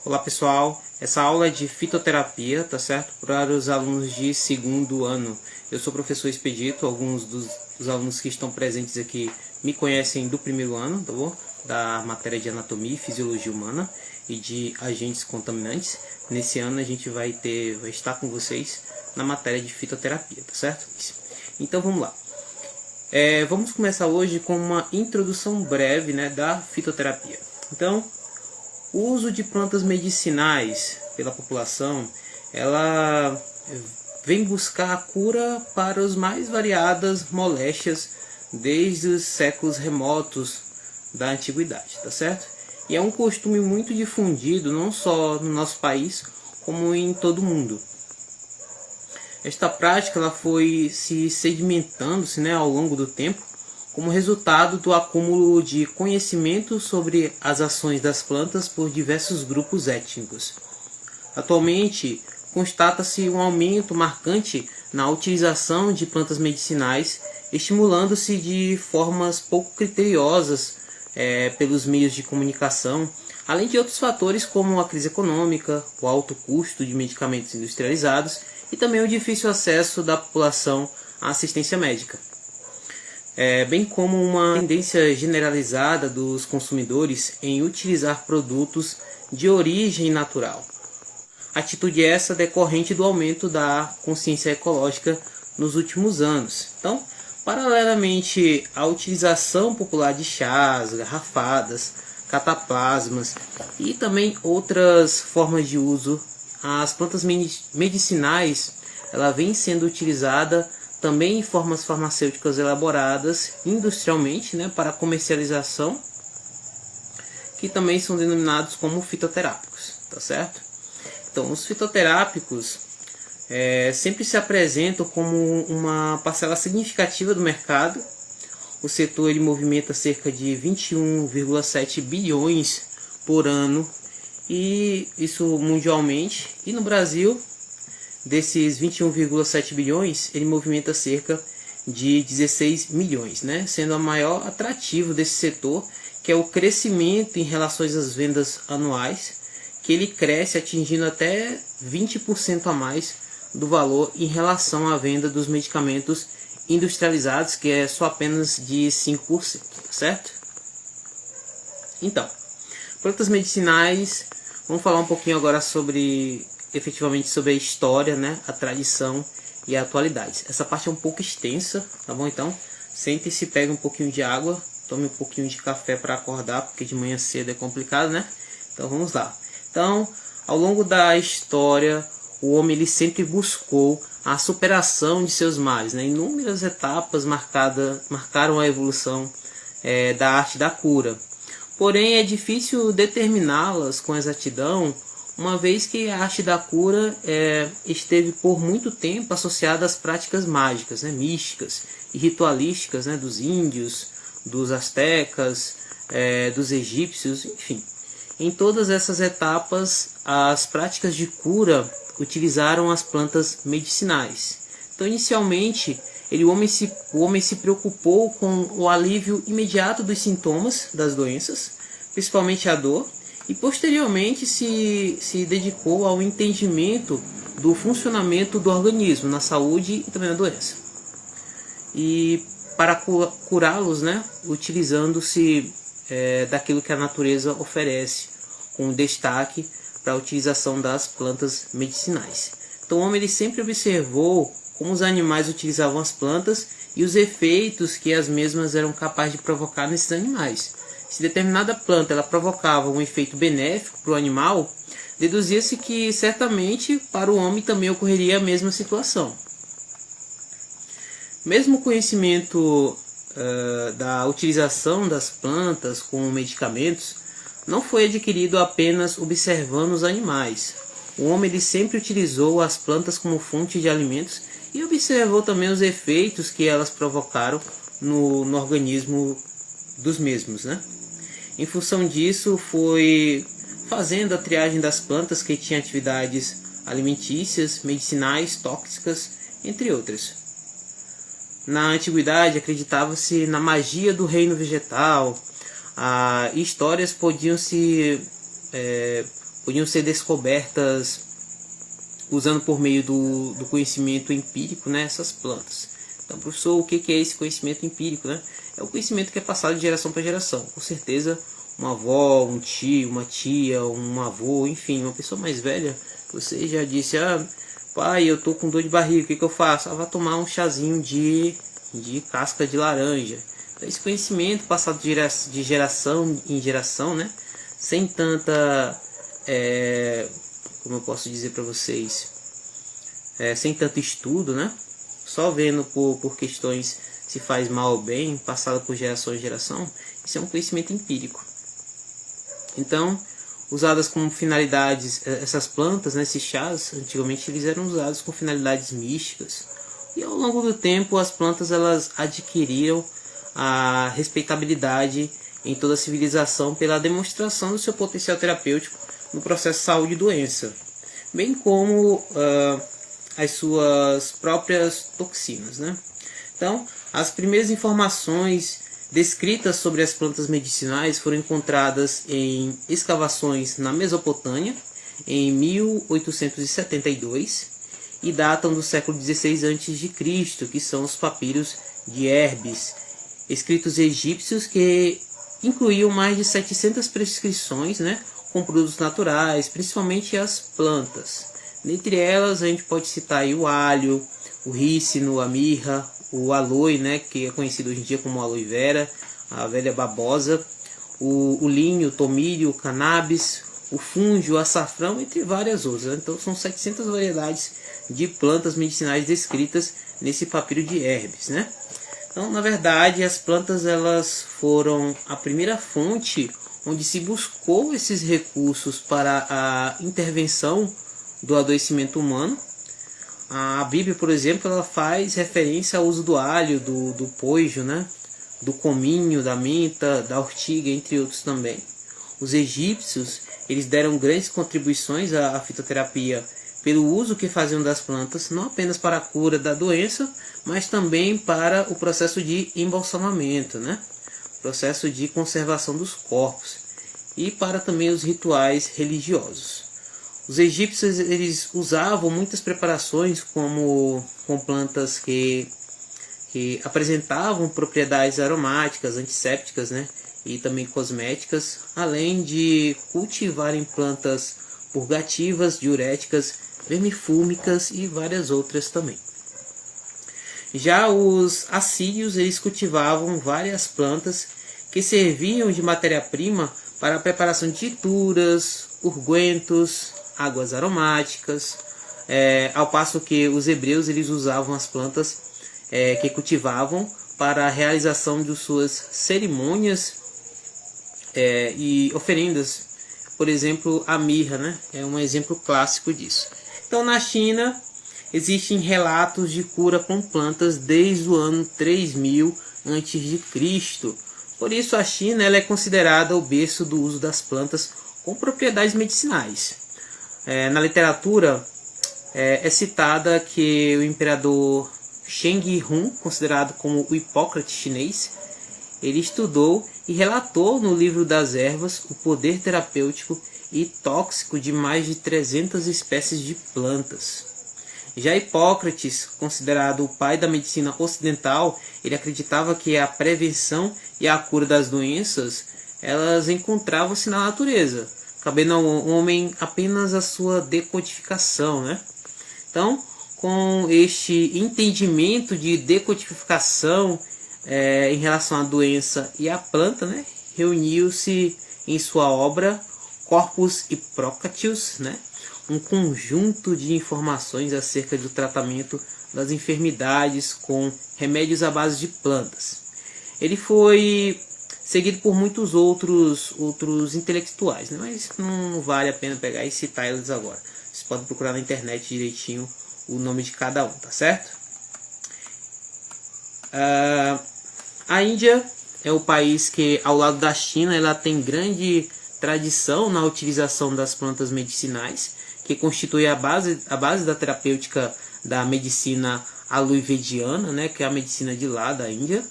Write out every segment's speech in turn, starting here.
Olá pessoal, essa aula é de fitoterapia, tá certo? Para os alunos de segundo ano. Eu sou o professor Expedito, alguns dos alunos que estão presentes aqui me conhecem do primeiro ano, tá bom? Da matéria de anatomia e fisiologia humana e de agentes contaminantes. Nesse ano a gente vai estar com vocês na matéria de fitoterapia, tá certo? Então vamos lá. Vamos começar hoje com uma introdução breve, né, da fitoterapia. Então, o uso de plantas medicinais pela população, ela vem buscar a cura para as mais variadas moléstias desde os séculos remotos da antiguidade, tá certo? E é um costume muito difundido, não só no nosso país, como em todo o mundo. Esta prática ela foi se sedimentando-se, né, ao longo do tempo, como resultado do acúmulo de conhecimento sobre as ações das plantas por diversos grupos étnicos. Atualmente, constata-se um aumento marcante na utilização de plantas medicinais, estimulando-se de formas pouco criteriosas pelos meios de comunicação, além de outros fatores como a crise econômica, o alto custo de medicamentos industrializados e também o difícil acesso da população à assistência médica. Bem como uma tendência generalizada dos consumidores em utilizar produtos de origem natural. Atitude essa decorrente do aumento da consciência ecológica nos últimos anos. Então, paralelamente à utilização popular de chás, garrafadas, cataplasmas e também outras formas de uso, as plantas medicinais ela vem sendo utilizada também em formas farmacêuticas elaboradas industrialmente, né, para comercialização, que também são denominados como fitoterápicos, tá certo? Então, os fitoterápicos sempre se apresentam como uma parcela significativa do mercado. O setor ele movimenta cerca de 21,7 bilhões por ano, e isso mundialmente, e no Brasil, desses 21,7 bilhões, ele movimenta cerca de 16 milhões, né? Sendo o maior atrativo desse setor, que é o crescimento em relação às vendas anuais, que ele cresce atingindo até 20% a mais do valor em relação à venda dos medicamentos industrializados, que é só apenas de 5%, certo? Então, plantas medicinais, vamos falar um pouquinho agora efetivamente sobre a história, né, a tradição e a atualidade. Essa parte é um pouco extensa, tá bom? Então, sente-se, pegue um pouquinho de água, tome um pouquinho de café para acordar, porque de manhã cedo é complicado, né? Então, vamos lá. Então, ao longo da história, o homem ele sempre buscou a superação de seus males, né? Inúmeras etapas marcaram a evolução da arte da cura. Porém, é difícil determiná-las com exatidão, uma vez que a arte da cura esteve por muito tempo associada às práticas mágicas, né, místicas e ritualísticas, né, dos índios, dos astecas, dos egípcios, enfim. Em todas essas etapas, as práticas de cura utilizaram as plantas medicinais. Então, inicialmente, o homem se preocupou com o alívio imediato dos sintomas das doenças, principalmente a dor, e posteriormente se dedicou ao entendimento do funcionamento do organismo, na saúde e também na doença. E para curá-los, né, utilizando-se daquilo que a natureza oferece, com destaque para a utilização das plantas medicinais. Então o homem ele sempre observou como os animais utilizavam as plantas e os efeitos que as mesmas eram capazes de provocar nesses animais. Se determinada planta ela provocava um efeito benéfico para o animal, deduzia-se que certamente para o homem também ocorreria a mesma situação. Mesmo o conhecimento da utilização das plantas como medicamentos não foi adquirido apenas observando os animais. O homem ele sempre utilizou as plantas como fonte de alimentos e observou também os efeitos que elas provocaram no organismo dos mesmos, né? Em função disso, foi fazendo a triagem das plantas que tinham atividades alimentícias, medicinais, tóxicas, entre outras. Na antiguidade, acreditava-se na magia do reino vegetal, histórias podiam se podiam ser descobertas usando por meio do conhecimento empírico, né, essas plantas. Então, professor, o que é esse conhecimento empírico, né? É o conhecimento que é passado de geração para geração. Com certeza, uma avó, um tio, uma tia, um avô, enfim, uma pessoa mais velha, você já disse: pai, eu tô com dor de barriga, o que eu faço? Vai tomar um chazinho de casca de laranja. Então, esse conhecimento passado de geração em geração, né? Sem tanta, como eu posso dizer para vocês, sem tanto estudo, né? Só vendo por questões se faz mal ou bem, passado por geração em geração, isso é um conhecimento empírico. Então, usadas como finalidades, essas plantas, né, esses chás, antigamente eles eram usados com finalidades místicas. E ao longo do tempo, as plantas elas adquiriram a respeitabilidade em toda a civilização pela demonstração do seu potencial terapêutico no processo de saúde e doença, bem como as suas próprias toxinas, né? Então, as primeiras informações descritas sobre as plantas medicinais foram encontradas em escavações na Mesopotâmia em 1872 e datam do século XVI a.C., que são os papiros de Herbes, escritos egípcios que incluíam mais de 700 prescrições, né, com produtos naturais, principalmente as plantas. Dentre elas a gente pode citar aí o alho, o rícino, a mirra, o aloe, né, que é conhecido hoje em dia como aloe vera, a velha babosa, o linho, o tomilho, o cannabis, o fungo, o açafrão, entre várias outras. Então são 700 variedades de plantas medicinais descritas nesse papiro de Herbes, né? Então, na verdade, as plantas elas foram a primeira fonte onde se buscou esses recursos para a intervenção do adoecimento humano. A Bíblia, por exemplo, ela faz referência ao uso do alho, do pojo, né? Do cominho, da menta, da ortiga, entre outros também. Os egípcios eles deram grandes contribuições à fitoterapia pelo uso que faziam das plantas, não apenas para a cura da doença, mas também para o processo de embalsamamento, né? Processo de conservação dos corpos e para também os rituais religiosos. Os egípcios eles usavam muitas preparações com plantas que apresentavam propriedades aromáticas, antissépticas, né? E também cosméticas, além de cultivarem plantas purgativas, diuréticas, vermifúmicas e várias outras também. Já os assírios eles cultivavam várias plantas que serviam de matéria-prima para a preparação de tinturas, ungüentos, águas aromáticas, ao passo que os hebreus eles usavam as plantas que cultivavam para a realização de suas cerimônias e oferendas. Por exemplo, a mirra, né, é um exemplo clássico disso. Então, na China existem relatos de cura com plantas desde o ano 3000 a.C. Por isso, a China ela é considerada o berço do uso das plantas com propriedades medicinais. Na literatura é citada que o imperador Sheng Hun, considerado como o Hipócrates chinês, ele estudou e relatou no livro das ervas o poder terapêutico e tóxico de mais de 300 espécies de plantas. Já Hipócrates, considerado o pai da medicina ocidental, ele acreditava que a prevenção e a cura das doenças elas encontravam-se na natureza, cabendo ao homem apenas a sua decodificação, né? Então, com este entendimento de decodificação em relação à doença e à planta, né, reuniu-se em sua obra Corpus Hippocraticus, né, um conjunto de informações acerca do tratamento das enfermidades com remédios à base de plantas. Ele foi seguido por muitos outros intelectuais, né, mas não vale a pena pegar e citar eles agora. Vocês podem procurar na internet direitinho o nome de cada um, tá certo? A Índia é o país que, ao lado da China, ela tem grande tradição na utilização das plantas medicinais, que constitui a base da terapêutica da medicina ayurvediana, né, que é a medicina de lá da Índia.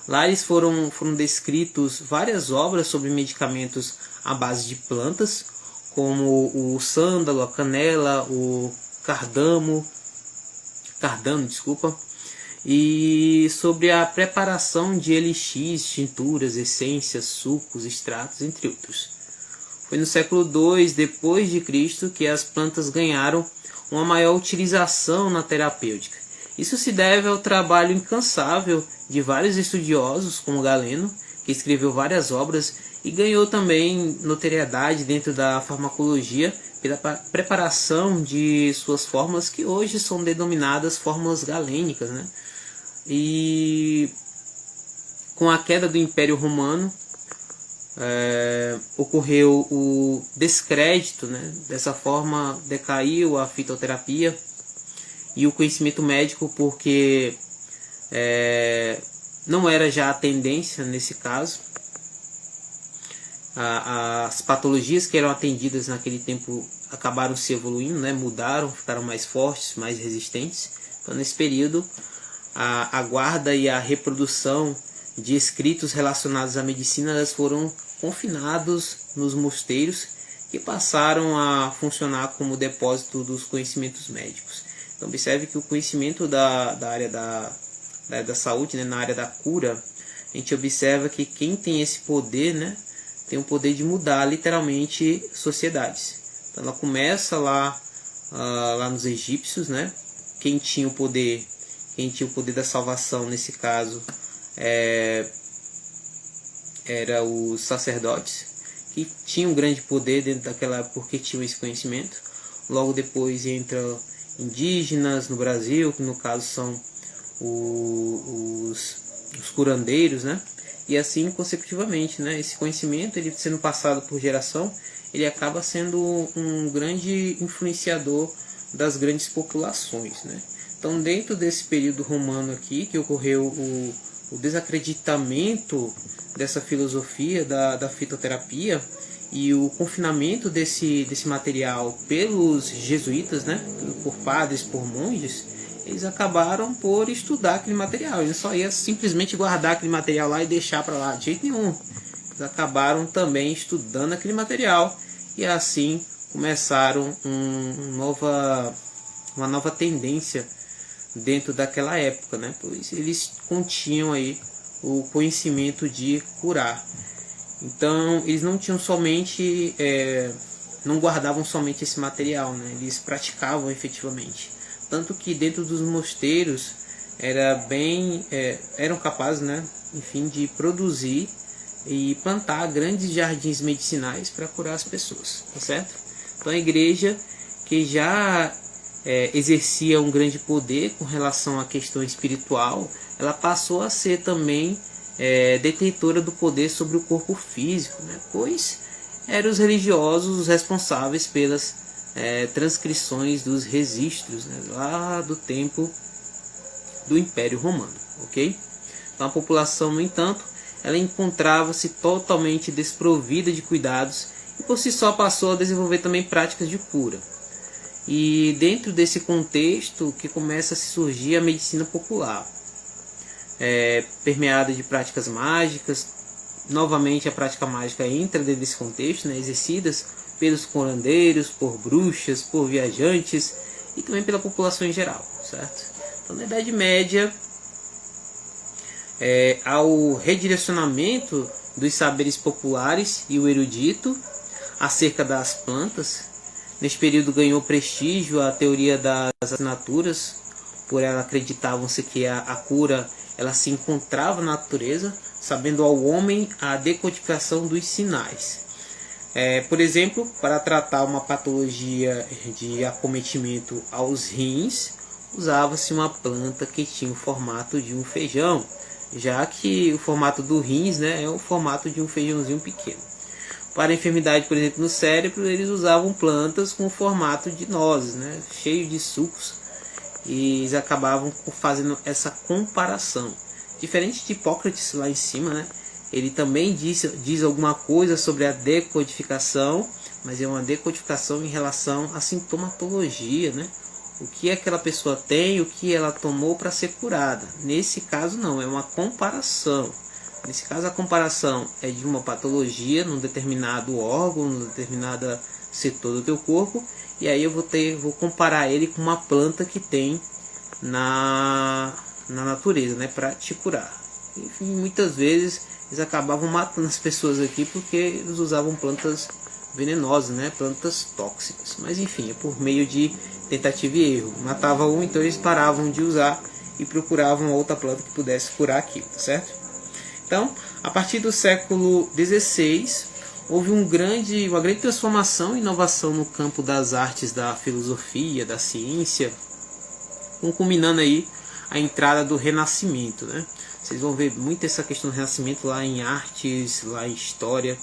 Lá eles foram descritos várias obras sobre medicamentos à base de plantas, como o sândalo, a canela, o cardano, desculpa, e sobre a preparação de elixires, tinturas, essências, sucos, extratos, entre outros. Foi no século II depois de Cristo que as plantas ganharam uma maior utilização na terapêutica. Isso se deve ao trabalho incansável de vários estudiosos, como Galeno, que escreveu várias obras e ganhou também notoriedade dentro da farmacologia pela preparação de suas fórmulas, que hoje são denominadas fórmulas galênicas, né? E com a queda do Império Romano, ocorreu o descrédito, né? Dessa forma decaiu a fitoterapia e o conhecimento médico, porque não era já a tendência nesse caso. As patologias que eram atendidas naquele tempo acabaram se evoluindo, né? Mudaram, ficaram mais fortes, mais resistentes. Então, nesse período, a guarda e a reprodução de escritos relacionados à medicina, elas foram confinados nos mosteiros, que passaram a funcionar como depósito dos conhecimentos médicos. Então, observe que o conhecimento da área da saúde, né, na área da cura, a gente observa que quem tem esse poder, né, tem o poder de mudar literalmente sociedades. Então, ela começa lá nos egípcios, né? Quem tinha o poder da salvação nesse caso era os sacerdotes, que tinham um grande poder dentro daquela época porque tinham esse conhecimento. Logo depois entra indígenas no Brasil, que no caso são os curandeiros, né? E assim consecutivamente, né? Esse conhecimento, ele sendo passado por geração, ele acaba sendo um grande influenciador das grandes populações, né? Então, dentro desse período romano aqui, que ocorreu o desacreditamento dessa filosofia da fitoterapia e o confinamento desse material pelos jesuítas, né? Por padres, por monges, eles acabaram por estudar aquele material. Eles não só iam simplesmente guardar aquele material lá e deixar para lá, de jeito nenhum. Eles acabaram também estudando aquele material e assim começaram uma nova tendência dentro daquela época, né? Pois eles continham aí o conhecimento de curar. Então eles não tinham somente, não guardavam somente esse material, né? Eles praticavam efetivamente. Tanto que dentro dos mosteiros eram capazes, né, enfim, de produzir e plantar grandes jardins medicinais para curar as pessoas, tá certo? Então a igreja, que já exercia um grande poder com relação à questão espiritual, ela passou a ser também detentora do poder sobre o corpo físico, né? Pois eram os religiosos os responsáveis pelas transcrições dos registros, né, lá do tempo do Império Romano, ok? Então a população, no entanto, ela encontrava-se totalmente desprovida de cuidados e por si só passou a desenvolver também práticas de cura. E dentro desse contexto que começa a se surgir a medicina popular, permeada de práticas mágicas. Novamente a prática mágica entra dentro desse contexto, né, exercidas pelos curandeiros, por bruxas, por viajantes e também pela população em geral, certo? Então, na Idade Média, ao redirecionamento dos saberes populares e o erudito acerca das plantas, neste período ganhou prestígio a teoria das assinaturas, por ela acreditavam-se que a cura ela se encontrava na natureza, sabendo ao homem a decodificação dos sinais. Por exemplo, para tratar uma patologia de acometimento aos rins, usava-se uma planta que tinha o formato de um feijão, já que o formato do rins, né, é o formato de um feijãozinho pequeno. Para a enfermidade, por exemplo, no cérebro, eles usavam plantas com o formato de nozes, né, cheio de sucos, e eles acabavam fazendo essa comparação. Diferente de Hipócrates lá em cima, né, ele também diz alguma coisa sobre a decodificação, mas é uma decodificação em relação à sintomatologia, né? O que aquela pessoa tem, o que ela tomou para ser curada. Nesse caso não, é uma comparação. Nesse caso, a comparação é de uma patologia num determinado órgão, num determinado setor do teu corpo, e aí eu vou comparar ele com uma planta que tem na natureza, né, para te curar. Enfim, muitas vezes eles acabavam matando as pessoas aqui porque eles usavam plantas venenosas, né, plantas tóxicas. Mas enfim, é por meio de tentativa e erro. Matava um, então eles paravam de usar e procuravam outra planta que pudesse curar aquilo, tá certo? Então, a partir do século XVI, houve uma grande transformação e inovação no campo das artes, da filosofia, da ciência, culminando aí a entrada do Renascimento, né? Vocês vão ver muito essa questão do Renascimento lá em artes, lá em história.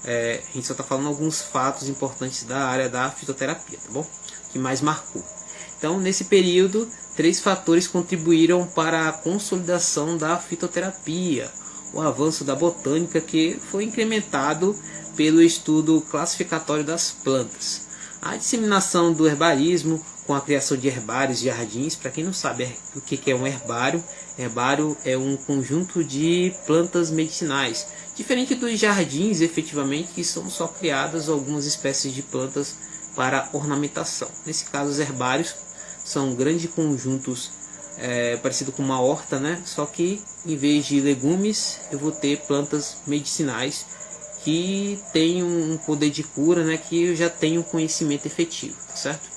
A gente só está falando alguns fatos importantes da área da fitoterapia, tá bom? Que mais marcou. Então, nesse período, 3 fatores contribuíram para a consolidação da fitoterapia. O avanço da botânica, que foi incrementado pelo estudo classificatório das plantas. A disseminação do herbarismo, com a criação de herbários e jardins. Para quem não sabe o que é um herbário, herbário é um conjunto de plantas medicinais. Diferente dos jardins, efetivamente, que são só criadas algumas espécies de plantas para ornamentação. Nesse caso, os herbários são grandes conjuntos parecido com uma horta, né? Só que em vez de legumes, eu vou ter plantas medicinais que têm um poder de cura, né? Que eu já tenho conhecimento efetivo, tá certo?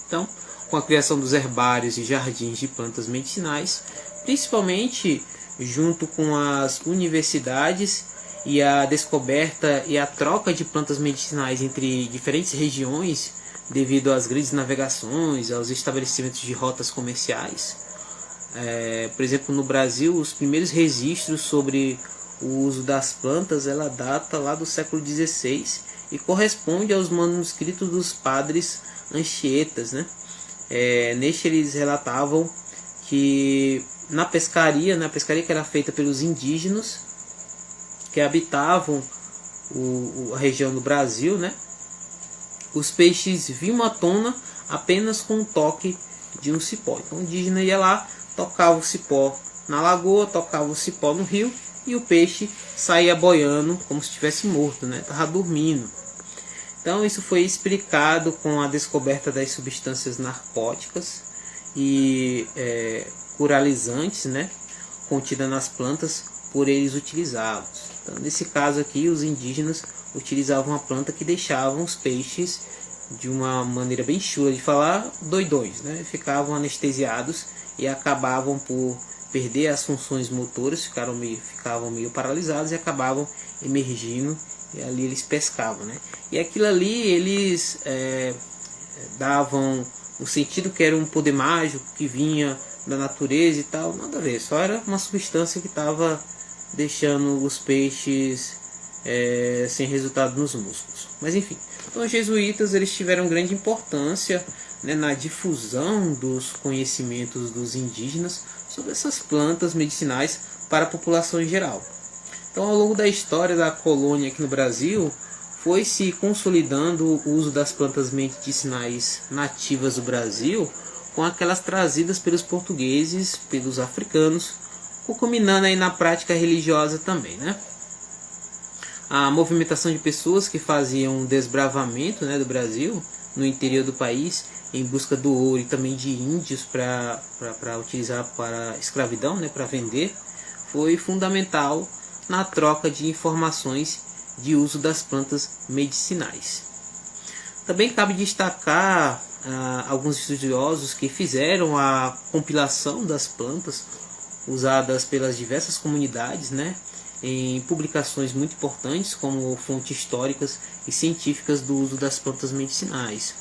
Então, com a criação dos herbários e jardins de plantas medicinais, principalmente junto com as universidades e a descoberta e a troca de plantas medicinais entre diferentes regiões, devido às grandes navegações, aos estabelecimentos de rotas comerciais. Por exemplo, no Brasil, os primeiros registros sobre o uso das plantas, ela data lá do século XVI e corresponde aos manuscritos dos padres anchietas, né? Neste eles relatavam que na pescaria que era feita pelos indígenas que habitavam a região do Brasil, né? Os peixes vinham à tona apenas com um toque de um cipó. Então o indígena ia lá, tocava o cipó na lagoa, tocava o cipó no rio e o peixe saía boiando como se estivesse morto, né? Estava dormindo. Então isso foi explicado com a descoberta das substâncias narcóticas e curalizantes, né? Contidas nas plantas por eles utilizados. Então, nesse caso aqui, os indígenas utilizavam uma planta que deixavam os peixes, de uma maneira bem chula de falar, doidões, né? Ficavam anestesiados e acabavam por perder as funções motoras, ficavam meio paralisados e acabavam emergindo, e ali eles pescavam, né? E aquilo ali eles davam um sentido que era um poder mágico que vinha da natureza e tal, nada a ver, só era uma substância que estava deixando os peixes sem resultado nos músculos. Mas enfim, então os jesuítas eles tiveram grande importância, né, na difusão dos conhecimentos dos indígenas sobre essas plantas medicinais para a população em geral. Então, ao longo da história da colônia aqui no Brasil, foi se consolidando o uso das plantas medicinais nativas do Brasil com aquelas trazidas pelos portugueses, pelos africanos, culminando aí na prática religiosa também, né? A movimentação de pessoas que faziam desbravamento, né, do Brasil, no interior do país, em busca do ouro, e também de índios para utilizar para escravidão, né, para vender, foi fundamental na troca de informações de uso das plantas medicinais. Também cabe destacar alguns estudiosos que fizeram a compilação das plantas usadas pelas diversas comunidades, né, em publicações muito importantes como fontes históricas e científicas do uso das plantas medicinais.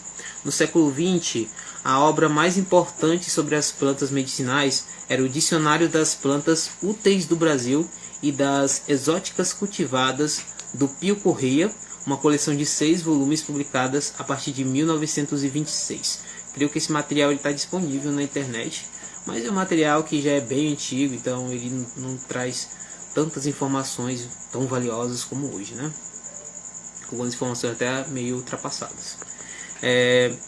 No século XX, a obra mais importante sobre as plantas medicinais era o Dicionário das Plantas Úteis do Brasil e das Exóticas Cultivadas, do Pio Correia, uma coleção de 6 volumes publicadas a partir de 1926. Creio que esse material está disponível na internet, mas é um material que já é bem antigo, então ele não traz tantas informações tão valiosas como hoje, né? Algumas informações até meio ultrapassadas.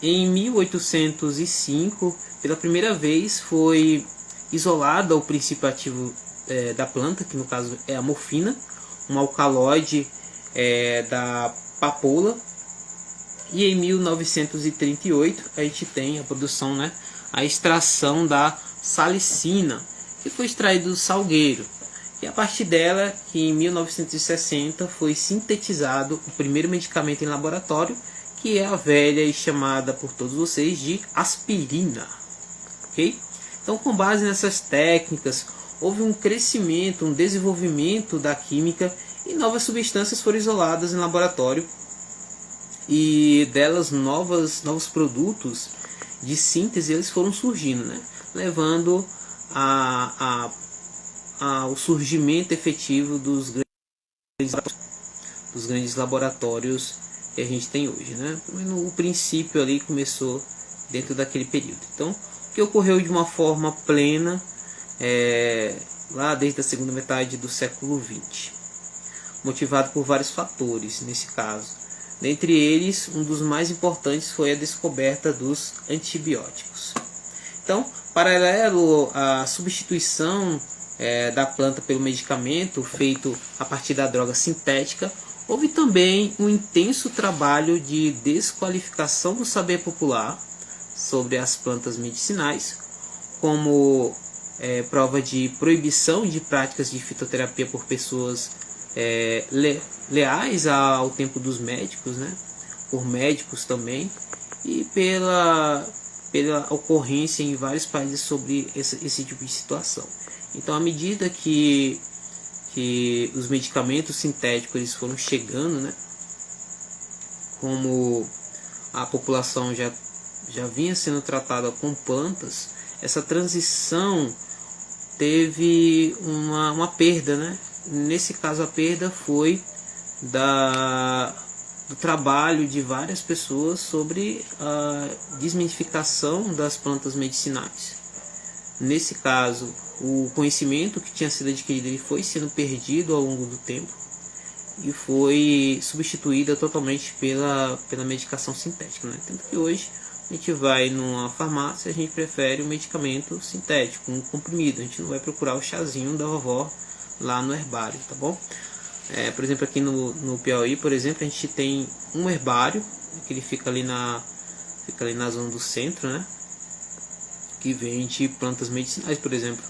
Em 1805, pela primeira vez, foi isolado o princípio ativo da planta, que no caso é a morfina, um alcaloide da papoula. E em 1938 a gente tem a produção, né, a extração da salicina, que foi extraída do salgueiro. E a partir dela, que em 1960 foi sintetizado o primeiro medicamento em laboratório, que é a velha e chamada por todos vocês de aspirina. Ok? Então, com base nessas técnicas, houve um crescimento, um desenvolvimento da química e novas substâncias foram isoladas em laboratório. E delas novos produtos de síntese eles foram surgindo, né? Levando ao surgimento efetivo dos grandes laboratórios que a gente tem hoje, né? O princípio ali começou dentro daquele período. Então, o que ocorreu de uma forma plena lá desde a segunda metade do século XX, motivado por vários fatores nesse caso. Dentre eles, um dos mais importantes foi a descoberta dos antibióticos. Então, paralelo à substituição da planta pelo medicamento feito a partir da droga sintética, houve também um intenso trabalho de desqualificação do saber popular sobre as plantas medicinais, como prova de proibição de práticas de fitoterapia por pessoas leais ao tempo dos médicos, né? Por médicos também, e pela ocorrência em vários países sobre esse tipo de situação. Então, à medida que os medicamentos sintéticos eles foram chegando, né? Como a população já vinha sendo tratada com plantas, essa transição teve uma perda, né? Nesse caso, a perda foi do trabalho de várias pessoas sobre a desmitificação das plantas medicinais. Nesse caso, o conhecimento que tinha sido adquirido ele foi sendo perdido ao longo do tempo e foi substituída totalmente pela medicação sintética, né? Tanto que hoje a gente vai numa farmácia, a gente prefere o medicamento sintético, um comprimido. A gente não vai procurar o chazinho da vovó lá no herbário, tá bom? Por exemplo, aqui no Piauí, por exemplo, a gente tem um herbário que ele fica ali na zona do centro, né? Que vende plantas medicinais, por exemplo.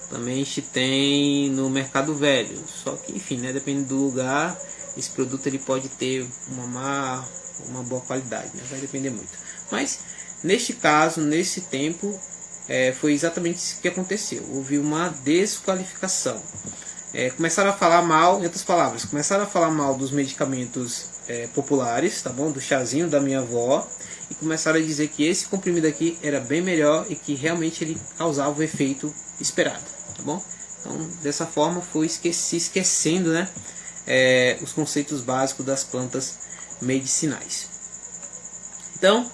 Também a gente tem no Mercado Velho, só que, enfim, né? Dependendo do lugar, esse produto ele pode ter uma boa qualidade, né? Vai depender muito. Mas neste caso, nesse tempo, foi exatamente isso que aconteceu. Houve uma desqualificação. Começaram a falar mal, em outras palavras, começaram a falar mal dos medicamentos populares, tá bom? Do chazinho da minha avó, e começaram a dizer que esse comprimido aqui era bem melhor e que realmente ele causava o efeito esperado, tá bom? Então, dessa forma, foi se esquecendo, né, os conceitos básicos das plantas medicinais. Então,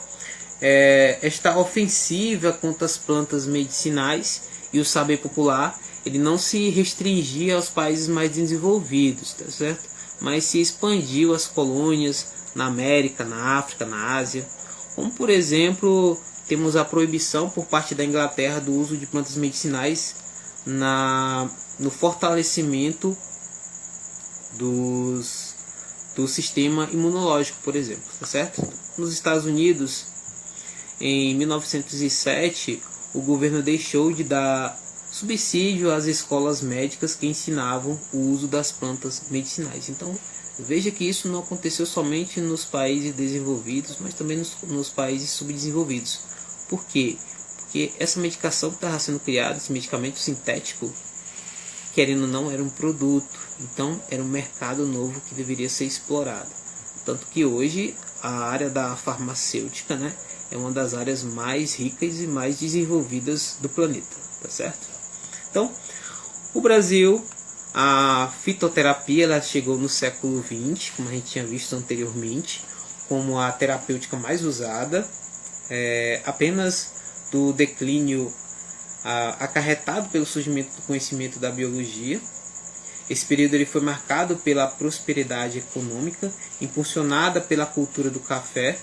esta ofensiva contra as plantas medicinais e o saber popular, ele não se restringia aos países mais desenvolvidos, tá certo? Mas se expandiu às colônias na América, na África, na Ásia. Como, por exemplo, temos a proibição por parte da Inglaterra do uso de plantas medicinais no fortalecimento do sistema imunológico, por exemplo, tá certo? Nos Estados Unidos, em 1907, o governo deixou de dar subsídio às escolas médicas que ensinavam o uso das plantas medicinais. Então, veja que isso não aconteceu somente nos países desenvolvidos, mas também nos países subdesenvolvidos. Por quê? Porque essa medicação que estava sendo criada, esse medicamento sintético, querendo ou não, era um produto. Então, era um mercado novo que deveria ser explorado. Tanto que hoje, a área da farmacêutica, né, é uma das áreas mais ricas e mais desenvolvidas do planeta, tá certo? Então, o Brasil, a fitoterapia ela chegou no século XX, como a gente tinha visto anteriormente, como a terapêutica mais usada, apenas do declínio acarretado pelo surgimento do conhecimento da biologia. Esse período ele foi marcado pela prosperidade econômica, impulsionada pela cultura do café,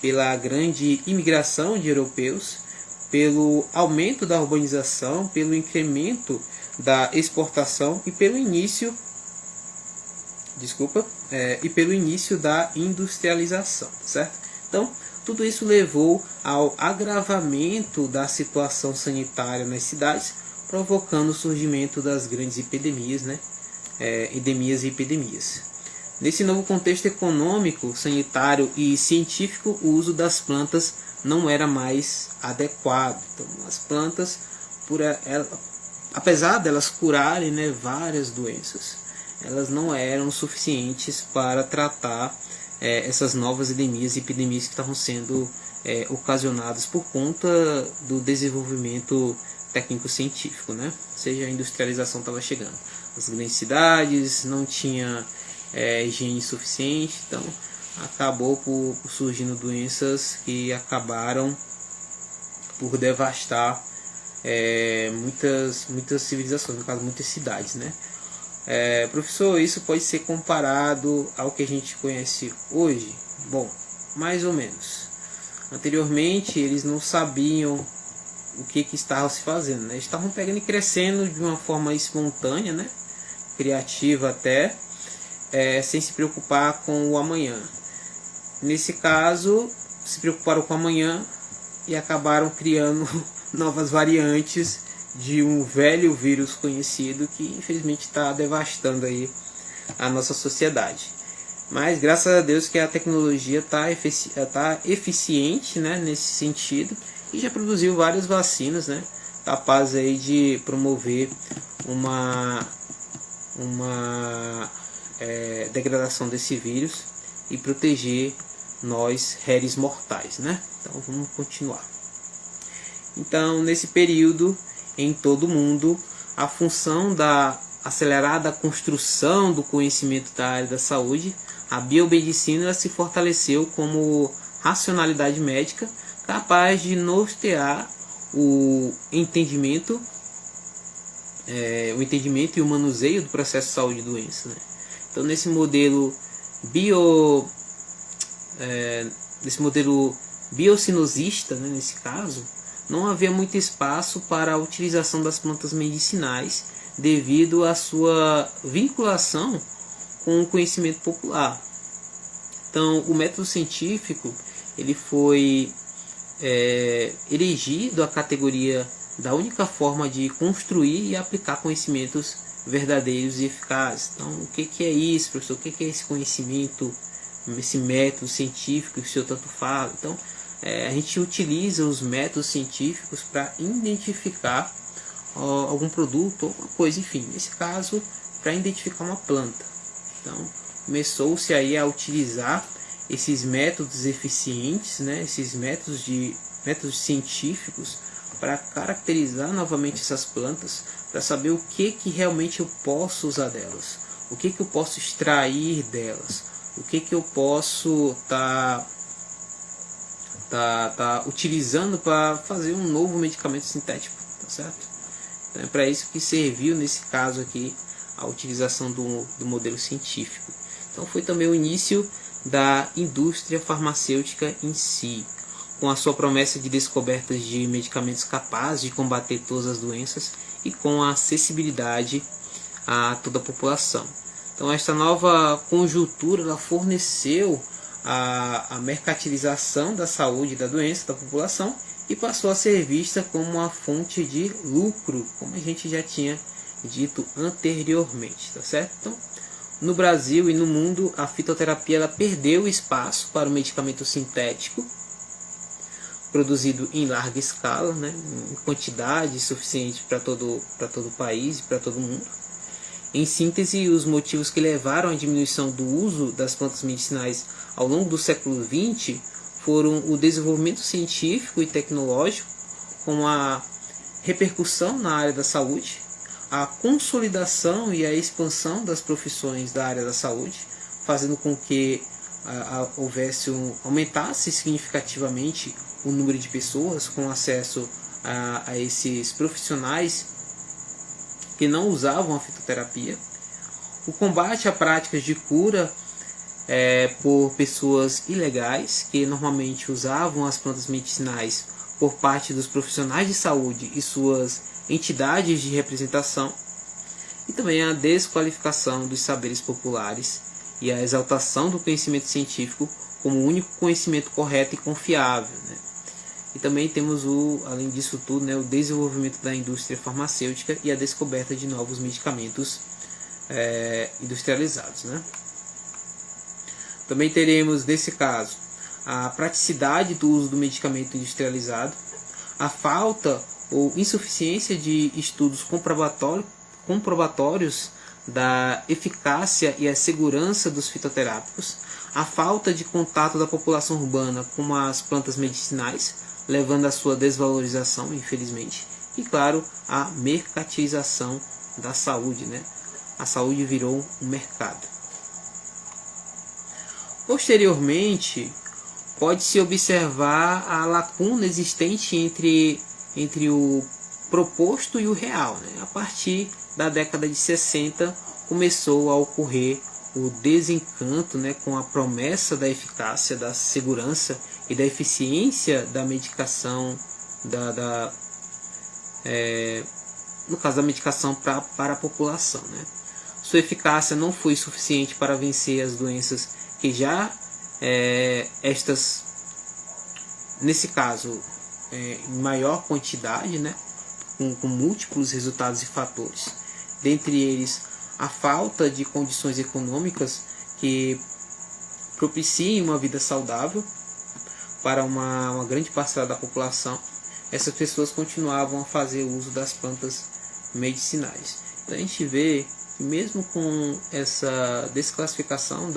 pela grande imigração de europeus, pelo aumento da urbanização, pelo incremento da exportação e pelo início da industrialização, certo? Então, tudo isso levou ao agravamento da situação sanitária nas cidades, provocando o surgimento das grandes epidemias, endemias e epidemias. Nesse novo contexto econômico, sanitário e científico, o uso das plantas não era mais adequado. Então, as plantas, apesar delas curarem várias doenças, elas não eram suficientes para tratar essas novas endemias e epidemias que estavam sendo ocasionadas por conta do desenvolvimento técnico-científico, Ou seja, a industrialização estava chegando. As grandes cidades não tinham higiene suficiente, então acabou por surgindo doenças que acabaram por devastar muitas civilizações, no caso muitas cidades, Professor, isso pode ser comparado ao que a gente conhece hoje? Bom, mais ou menos. Anteriormente eles não sabiam o que estavam se fazendo, Eles estavam pegando e crescendo de uma forma espontânea, criativa até, sem se preocupar com o amanhã. Nesse caso, se preocuparam com o amanhã e acabaram criando novas variantes de um velho vírus conhecido que infelizmente está devastando aí a nossa sociedade. Mas graças a Deus que a tecnologia está eficiente, nesse sentido, e já produziu várias vacinas, capazes aí de promover uma degradação desse vírus e proteger nós, réis mortais, Então vamos continuar. Então, nesse período, em todo o mundo, a função da acelerada construção do conhecimento da área da saúde, a biomedicina se fortaleceu como racionalidade médica capaz de nortear o entendimento e o manuseio do processo de saúde e doença. Então, nesse modelo biocinosista, nesse caso, não havia muito espaço para a utilização das plantas medicinais devido à sua vinculação com o conhecimento popular. Então, o método científico ele foi erigido à categoria da única forma de construir e aplicar conhecimentos verdadeiros e eficazes. Então, o que é isso, professor? O que é esse conhecimento, esse método científico que o senhor tanto fala? Então, a gente utiliza os métodos científicos para identificar algum produto, alguma coisa, enfim, nesse caso, para identificar uma planta. Então, começou-se aí a utilizar esses métodos eficientes, esses métodos científicos para caracterizar novamente essas plantas, para saber o que realmente eu posso usar delas, o que eu posso extrair delas, o que eu posso tá utilizando para fazer um novo medicamento sintético, tá certo? Então é para isso que serviu nesse caso aqui a utilização do modelo científico. Então foi também o início da indústria farmacêutica em si, com a sua promessa de descobertas de medicamentos capazes de combater todas as doenças e com a acessibilidade a toda a população. Então esta nova conjuntura ela forneceu a mercantilização da saúde e da doença da população e passou a ser vista como uma fonte de lucro, como a gente já tinha dito anteriormente, tá certo? Então, no Brasil e no mundo, a fitoterapia ela perdeu espaço para o medicamento sintético, produzido em larga escala, em quantidade suficiente para todo o país e para todo mundo. Em síntese, os motivos que levaram à diminuição do uso das plantas medicinais ao longo do século XX foram o desenvolvimento científico e tecnológico, com a repercussão na área da saúde, a consolidação e a expansão das profissões da área da saúde, fazendo com que aumentasse significativamente o número de pessoas com acesso a esses profissionais que não usavam a fitoterapia, o combate a práticas de cura por pessoas ilegais que normalmente usavam as plantas medicinais por parte dos profissionais de saúde e suas entidades de representação, e também a desqualificação dos saberes populares e a exaltação do conhecimento científico como o único conhecimento correto e confiável, né? E também temos, além disso tudo, né, o desenvolvimento da indústria farmacêutica e a descoberta de novos medicamentos industrializados, né? Também teremos, nesse caso, a praticidade do uso do medicamento industrializado, a falta ou insuficiência de estudos comprobatórios da eficácia e a segurança dos fitoterápicos, a falta de contato da população urbana com as plantas medicinais, levando à sua desvalorização, infelizmente, e claro, a mercantilização da saúde, né? A saúde virou um mercado. Posteriormente, pode-se observar a lacuna existente entre o proposto e o real, né? A partir da década de 60 começou a ocorrer o desencanto, né, com a promessa da eficácia, da segurança e da eficiência da medicação, no caso da medicação para a população, né? Sua eficácia não foi suficiente para vencer as doenças que já estas, nesse caso, em maior quantidade, né, com múltiplos resultados e fatores, dentre eles a falta de condições econômicas que propiciem uma vida saudável para uma grande parcela da população. Essas pessoas continuavam a fazer uso das plantas medicinais. Então a gente vê que mesmo com essa desclassificação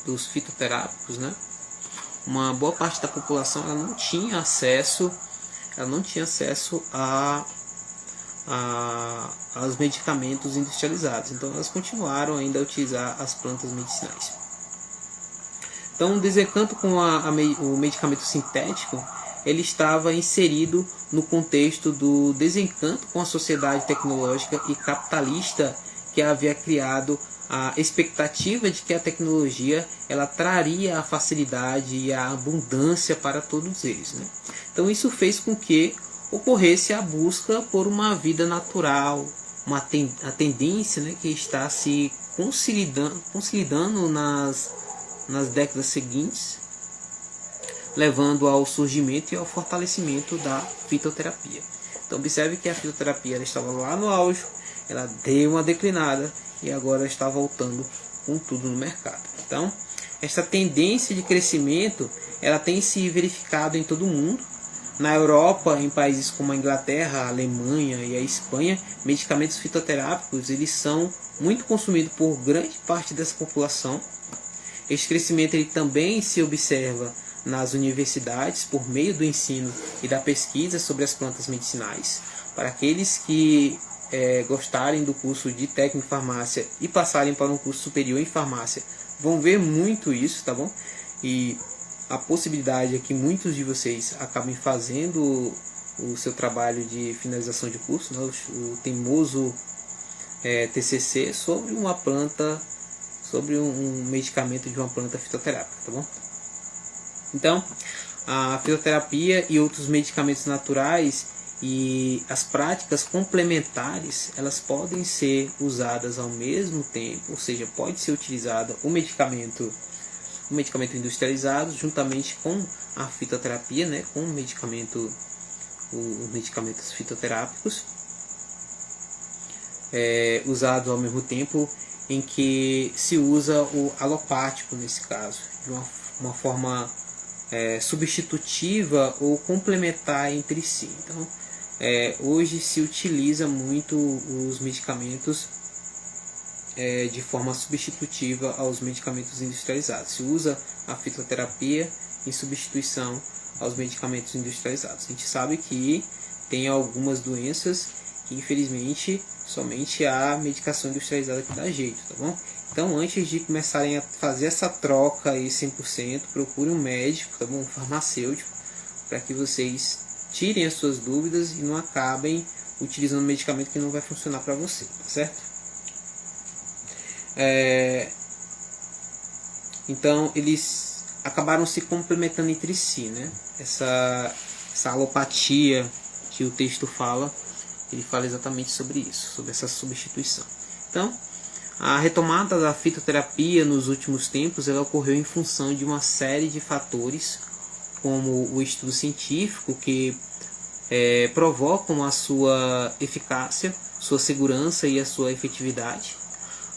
dos fitoterápicos, né, uma boa parte da população ela não tinha acesso aos medicamentos industrializados. Então elas continuaram ainda a utilizar as plantas medicinais. Então o desencanto com o medicamento sintético ele estava inserido no contexto do desencanto com a sociedade tecnológica e capitalista que havia criado a expectativa de que a tecnologia ela traria a facilidade e a abundância para todos eles, né? Então isso fez com que ocorresse a busca por uma vida natural, a tendência, né, que está se consolidando nas décadas seguintes, levando ao surgimento e ao fortalecimento da fitoterapia. Então observe que a fitoterapia ela estava lá no auge, ela deu uma declinada e agora está voltando com tudo no mercado. Então essa tendência de crescimento ela tem se verificado em todo o mundo. Na Europa, em países como a Inglaterra, a Alemanha e a Espanha, medicamentos fitoterápicos eles são muito consumidos por grande parte dessa população. Este crescimento ele também se observa nas universidades por meio do ensino e da pesquisa sobre as plantas medicinais. Para aqueles que gostarem do curso de técnico em farmácia e passarem para um curso superior em farmácia, vão ver muito isso, tá bom? E a possibilidade é que muitos de vocês acabem fazendo o seu trabalho de finalização de curso, né, o teimoso TCC sobre uma planta, sobre um medicamento de uma planta fitoterápica, tá bom? Então, a fitoterapia e outros medicamentos naturais e as práticas complementares, elas podem ser usadas ao mesmo tempo, ou seja, pode ser utilizado o medicamento industrializado juntamente com a fitoterapia, né, com os medicamentos fitoterápicos, usado ao mesmo tempo em que se usa o alopático nesse caso, de uma forma substitutiva ou complementar entre si. Então, hoje se utiliza muito os medicamentos de forma substitutiva aos medicamentos industrializados. Se usa a fitoterapia em substituição aos medicamentos industrializados. A gente sabe que tem algumas doenças que infelizmente somente a medicação industrializada que dá jeito, tá bom? Então antes de começarem a fazer essa troca aí 100%, procure um médico, tá bom? Um farmacêutico, para que vocês tirem as suas dúvidas e não acabem utilizando um medicamento que não vai funcionar para você, tá certo? Então eles acabaram se complementando entre si, né? Essa alopatia que o texto fala, ele fala exatamente sobre isso, sobre essa substituição. Então, a retomada da fitoterapia nos últimos tempos ela ocorreu em função de uma série de fatores, como o estudo científico que provocam a sua eficácia, sua segurança e a sua efetividade,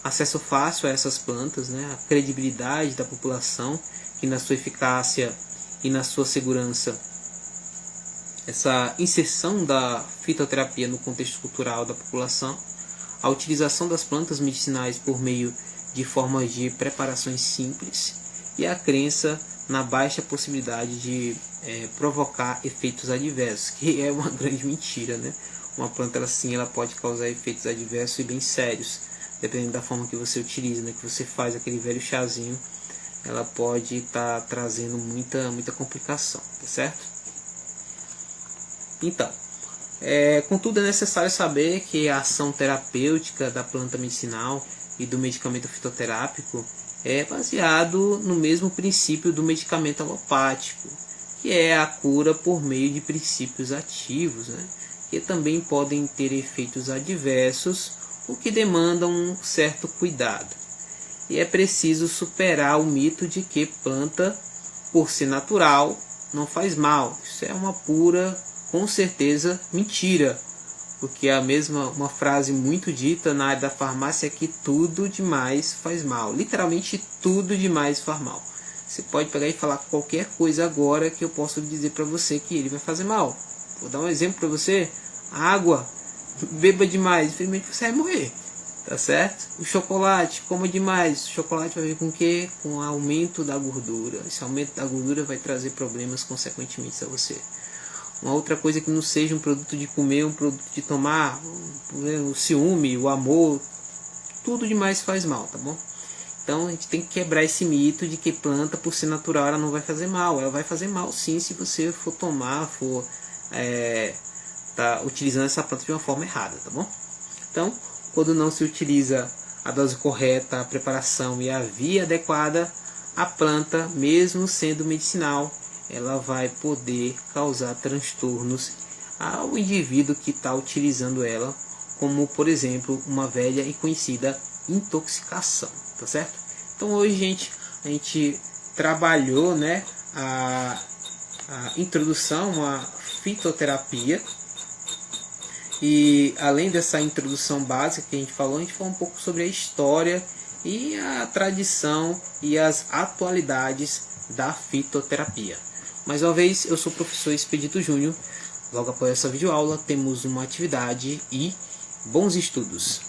acesso fácil a essas plantas, né? A credibilidade da população, que na sua eficácia e na sua segurança, essa inserção da fitoterapia no contexto cultural da população, a utilização das plantas medicinais por meio de formas de preparações simples e a crença na baixa possibilidade de provocar efeitos adversos, que é uma grande mentira, né? Uma planta assim, ela pode causar efeitos adversos e bem sérios, dependendo da forma que você utiliza, né? Que você faz aquele velho chazinho, ela pode estar trazendo muita complicação, tá certo? Então, contudo é necessário saber que a ação terapêutica da planta medicinal e do medicamento fitoterápico é baseado no mesmo princípio do medicamento alopático, que é a cura por meio de princípios ativos, né? Que também podem ter efeitos adversos, o que demanda um certo cuidado. E é preciso superar o mito de que planta, por ser natural, não faz mal. Isso é uma pura, com certeza, mentira. Porque uma frase muito dita na área da farmácia é que tudo demais faz mal. Literalmente tudo demais faz mal. Você pode pegar e falar qualquer coisa agora que eu posso dizer para você que ele vai fazer mal. Vou dar um exemplo para você. Água, beba demais, infelizmente você vai morrer. Tá certo? O chocolate, coma demais. O chocolate vai vir com o quê? Com o aumento da gordura. Esse aumento da gordura vai trazer problemas consequentemente a você. Uma outra coisa que não seja um produto de comer, um produto de tomar, o ciúme, o amor, tudo demais faz mal, tá bom? Então a gente tem que quebrar esse mito de que planta, por ser natural, ela não vai fazer mal. Ela vai fazer mal sim se você for tomar, tá utilizando essa planta de uma forma errada, tá bom? Então, quando não se utiliza a dose correta, a preparação e a via adequada, a planta, mesmo sendo medicinal, ela vai poder causar transtornos ao indivíduo que está utilizando ela, como por exemplo uma velha e conhecida intoxicação, tá certo? Então hoje, gente, a gente trabalhou, né, a introdução à fitoterapia, e além dessa introdução básica que a gente falou um pouco sobre a história e a tradição e as atualidades da fitoterapia. Mais uma vez, eu sou o professor Expedito Júnior. Logo após essa videoaula, temos uma atividade e bons estudos!